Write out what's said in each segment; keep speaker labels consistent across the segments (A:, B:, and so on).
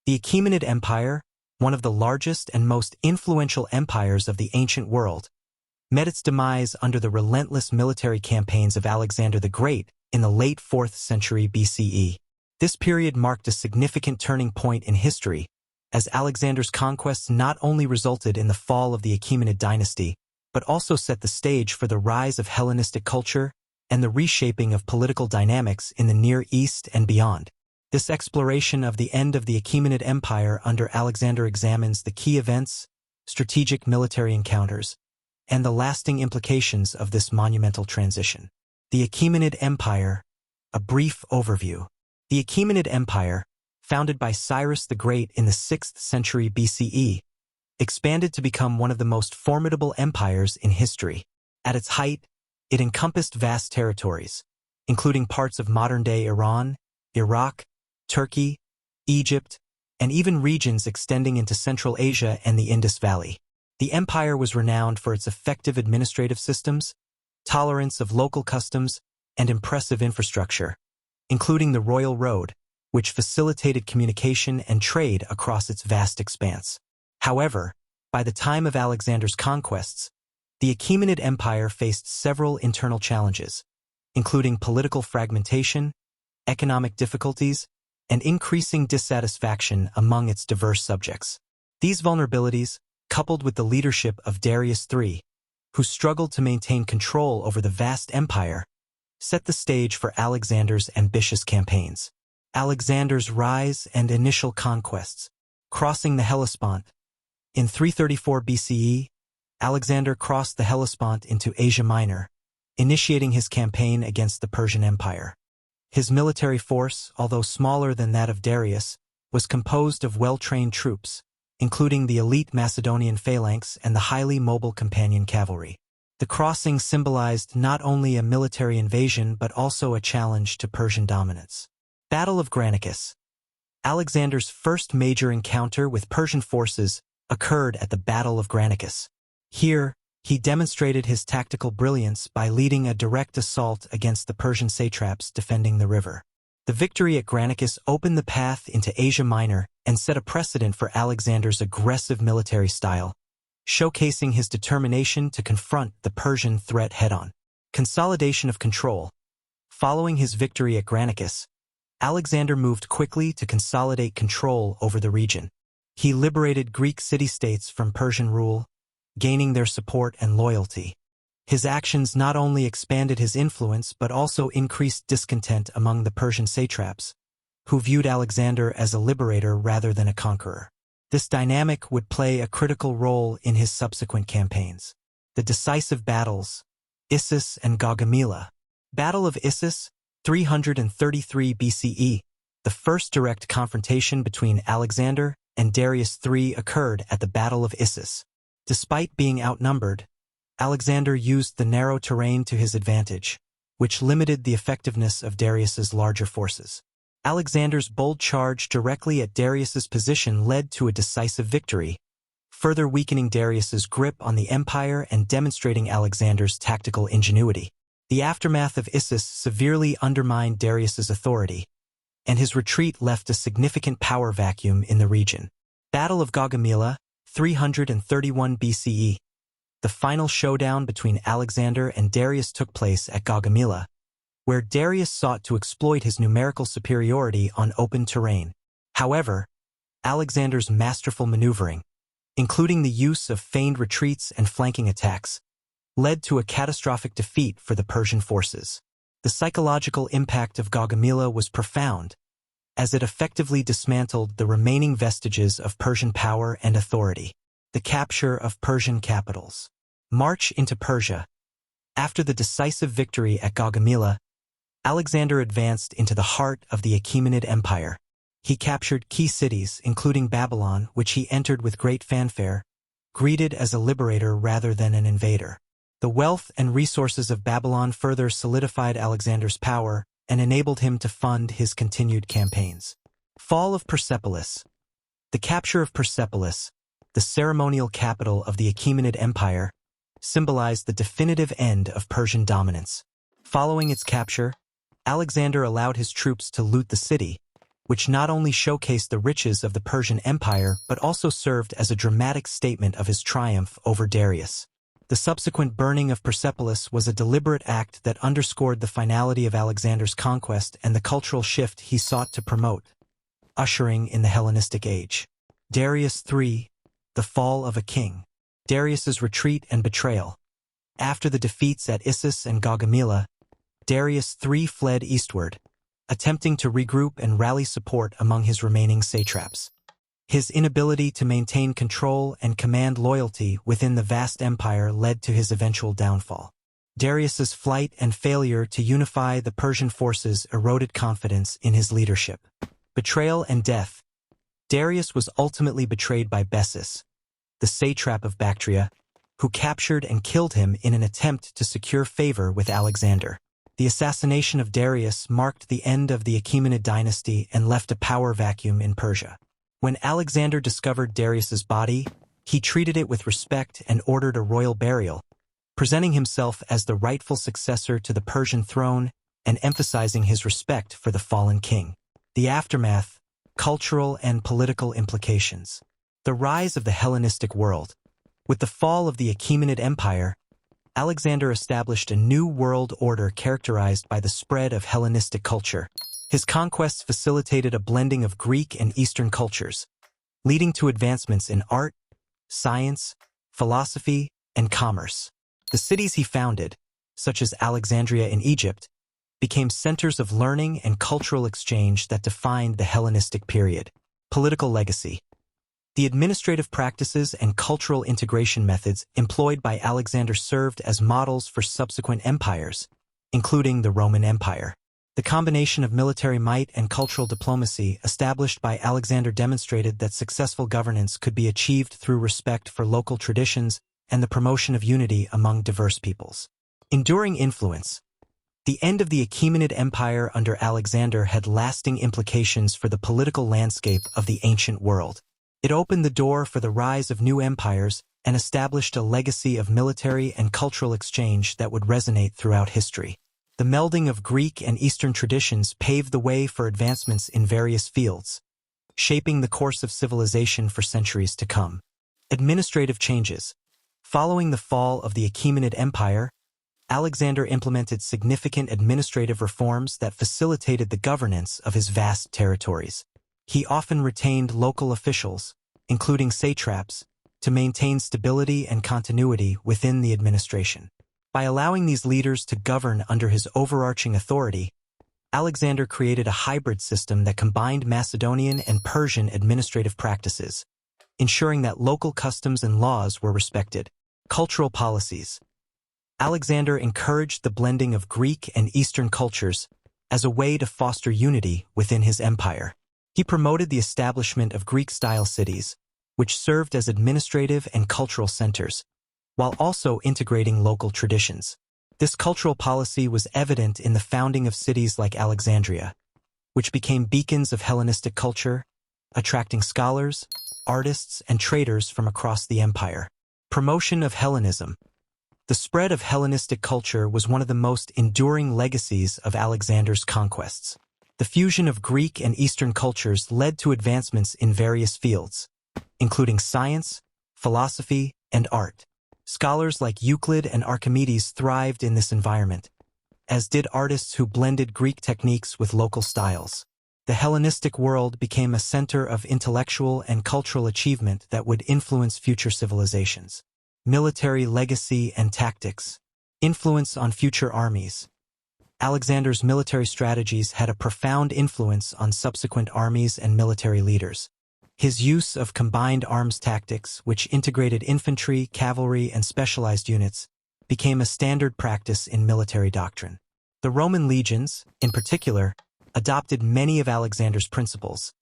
A: The Achaemenid Empire, one of the largest and most influential empires of the ancient world, met its demise under the relentless military campaigns of Alexander the Great in the late 4th century BCE. This period marked a significant turning point in history, as Alexander's conquests not only resulted in the fall of the Achaemenid dynasty, but also set the stage for the rise of Hellenistic culture and the reshaping of political dynamics in the Near East and beyond. This exploration of the end of the Achaemenid Empire under Alexander examines the key events, strategic military encounters, and the lasting implications of this monumental transition. The Achaemenid Empire, a brief overview. The Achaemenid Empire, founded by Cyrus the Great in the 6th century BCE, expanded to become one of the most formidable empires in history. At its height, it encompassed vast territories, including parts of modern-day Iran, Iraq, Turkey, Egypt, and even regions extending into Central Asia and the Indus Valley. The empire was renowned for its effective administrative systems, tolerance of local customs, and impressive infrastructure, including the Royal Road, which facilitated communication and trade across its vast expanse. However, by the time of Alexander's conquests, the Achaemenid Empire faced several internal challenges, including political fragmentation, economic difficulties, and increasing dissatisfaction among its diverse subjects. These vulnerabilities, coupled with the leadership of Darius III, who struggled to maintain control over the vast empire, set the stage for Alexander's ambitious campaigns. Alexander's rise and initial conquests, crossing the Hellespont. In 334 BCE, Alexander crossed the Hellespont into Asia Minor, initiating his campaign against the Persian Empire. His military force, although smaller than that of Darius, was composed of well-trained troops, including the elite Macedonian phalanx and the highly mobile companion cavalry. The crossing symbolized not only a military invasion but also a challenge to Persian dominance. Battle of Granicus. Alexander's first major encounter with Persian forces occurred at the Battle of Granicus. Here, he demonstrated his tactical brilliance by leading a direct assault against the Persian satraps defending the river. The victory at Granicus opened the path into Asia Minor and set a precedent for Alexander's aggressive military style, showcasing his determination to confront the Persian threat head-on. Consolidation of control. Following his victory at Granicus, Alexander moved quickly to consolidate control over the region. He liberated Greek city-states from Persian rule, gaining their support and loyalty. His actions not only expanded his influence but also increased discontent among the Persian satraps, who viewed Alexander as a liberator rather than a conqueror. This dynamic would play a critical role in his subsequent campaigns. The decisive battles, Issus and Gaugamela. Battle of Issus, 333 BCE. The first direct confrontation between Alexander and Darius III occurred at the Battle of Issus. Despite being outnumbered, Alexander used the narrow terrain to his advantage, which limited the effectiveness of Darius's larger forces. Alexander's bold charge directly at Darius's position led to a decisive victory, further weakening Darius's grip on the empire and demonstrating Alexander's tactical ingenuity. The aftermath of Issus severely undermined Darius's authority, and his retreat left a significant power vacuum in the region. Battle of Gaugamela, 331 BCE. The final showdown between Alexander and Darius took place at Gaugamela, where Darius sought to exploit his numerical superiority on open terrain. However, Alexander's masterful maneuvering, including the use of feigned retreats and flanking attacks, led to a catastrophic defeat for the Persian forces. The psychological impact of Gaugamela was profound, as it effectively dismantled the remaining vestiges of Persian power and authority. The capture of Persian capitals. March into Persia. After the decisive victory at Gaugamela, Alexander advanced into the heart of the Achaemenid Empire. He captured key cities, including Babylon, which he entered with great fanfare, greeted as a liberator rather than an invader. The wealth and resources of Babylon further solidified Alexander's power and enabled him to fund his continued campaigns. Fall of Persepolis. The capture of Persepolis, the ceremonial capital of the Achaemenid Empire, symbolized the definitive end of Persian dominance. Following its capture, Alexander allowed his troops to loot the city, which not only showcased the riches of the Persian Empire but also served as a dramatic statement of his triumph over Darius. The subsequent burning of Persepolis was a deliberate act that underscored the finality of Alexander's conquest and the cultural shift he sought to promote, ushering in the Hellenistic Age. Darius III, the fall of a king. Darius's retreat and betrayal. After the defeats at Issus and Gaugamela, Darius III fled eastward, attempting to regroup and rally support among his remaining satraps. His inability to maintain control and command loyalty within the vast empire led to his eventual downfall. Darius's flight and failure to unify the Persian forces eroded confidence in his leadership. Betrayal and death. Darius was ultimately betrayed by Bessus, the satrap of Bactria, who captured and killed him in an attempt to secure favor with Alexander. The assassination of Darius marked the end of the Achaemenid dynasty and left a power vacuum in Persia. When Alexander discovered Darius's body, he treated it with respect and ordered a royal burial, presenting himself as the rightful successor to the Persian throne and emphasizing his respect for the fallen king. The aftermath, cultural and political implications. The rise of the Hellenistic world. With the fall of the Achaemenid Empire, Alexander established a new world order characterized by the spread of Hellenistic culture. His conquests facilitated a blending of Greek and Eastern cultures, leading to advancements in art, science, philosophy, and commerce. The cities he founded, such as Alexandria in Egypt, became centers of learning and cultural exchange that defined the Hellenistic period. Political legacy. The administrative practices and cultural integration methods employed by Alexander served as models for subsequent empires, including the Roman Empire. The combination of military might and cultural diplomacy established by Alexander demonstrated that successful governance could be achieved through respect for local traditions and the promotion of unity among diverse peoples. Enduring influence. The end of the Achaemenid Empire under Alexander had lasting implications for the political landscape of the ancient world. It opened the door for the rise of new empires and established a legacy of military and cultural exchange that would resonate throughout history. The melding of Greek and Eastern traditions paved the way for advancements in various fields, shaping the course of civilization for centuries to come. Administrative changes. Following the fall of the Achaemenid Empire, Alexander implemented significant administrative reforms that facilitated the governance of his vast territories. He often retained local officials, including satraps, to maintain stability and continuity within the administration. By allowing these leaders to govern under his overarching authority, Alexander created a hybrid system that combined Macedonian and Persian administrative practices, ensuring that local customs and laws were respected. Cultural policies. Alexander encouraged the blending of Greek and Eastern cultures as a way to foster unity within his empire. He promoted the establishment of Greek-style cities, which served as administrative and cultural centers, while also integrating local traditions. This cultural policy was evident in the founding of cities like Alexandria, which became beacons of Hellenistic culture, attracting scholars, artists, and traders from across the empire. Promotion of Hellenism. The spread of Hellenistic culture was one of the most enduring legacies of Alexander's conquests. The fusion of Greek and Eastern cultures led to advancements in various fields, including science, philosophy, and art. Scholars like Euclid and Archimedes thrived in this environment, as did artists who blended Greek techniques with local styles. The Hellenistic world became a center of intellectual and cultural achievement that would influence future civilizations. Military legacy and tactics. Influence on future armies. Alexander's military strategies had a profound influence on subsequent armies and military leaders. His use of combined arms tactics, which integrated infantry, cavalry, and specialized units, became a standard practice in military doctrine. The Roman legions, in particular, adopted many of Alexander's principles,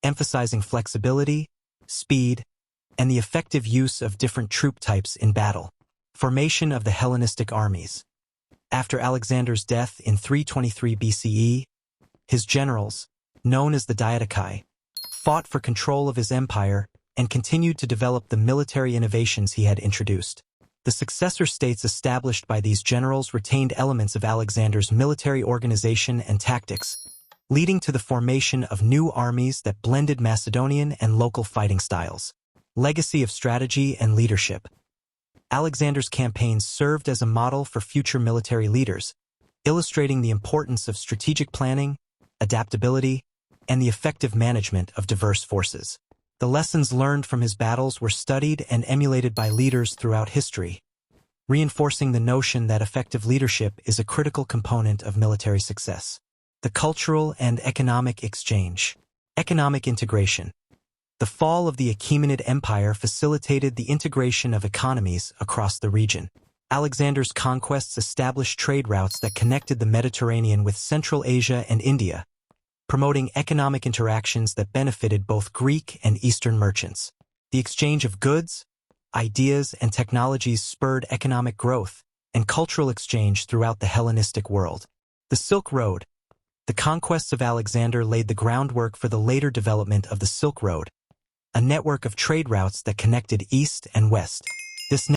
A: emphasizing flexibility, speed, and the effective use of different troop types in battle. Formation of the Hellenistic armies. After Alexander's death in 323 BCE, his generals, known as the Diadochi, fought for control of his empire and continued to develop the military innovations he had introduced. The successor states established by these generals retained elements of Alexander's military organization and tactics, leading to the formation of new armies that blended Macedonian and local fighting styles. Legacy of strategy and leadership. Alexander's campaigns served as a model for future military leaders, illustrating the importance of strategic planning, adaptability, and the effective management of diverse forces. The lessons learned from his battles were studied and emulated by leaders throughout history, reinforcing the notion that effective leadership is a critical component of military success. The cultural and economic exchange. Economic integration. The fall of the Achaemenid Empire facilitated the integration of economies across the region. Alexander's conquests established trade routes that connected the Mediterranean with Central Asia and India, promoting economic interactions that benefited both Greek and Eastern merchants. The exchange of goods, ideas, and technologies spurred economic growth and cultural exchange throughout the Hellenistic world. The Silk Road. The conquests of Alexander laid the groundwork for the later development of the Silk Road, a network of trade routes that connected East and West. This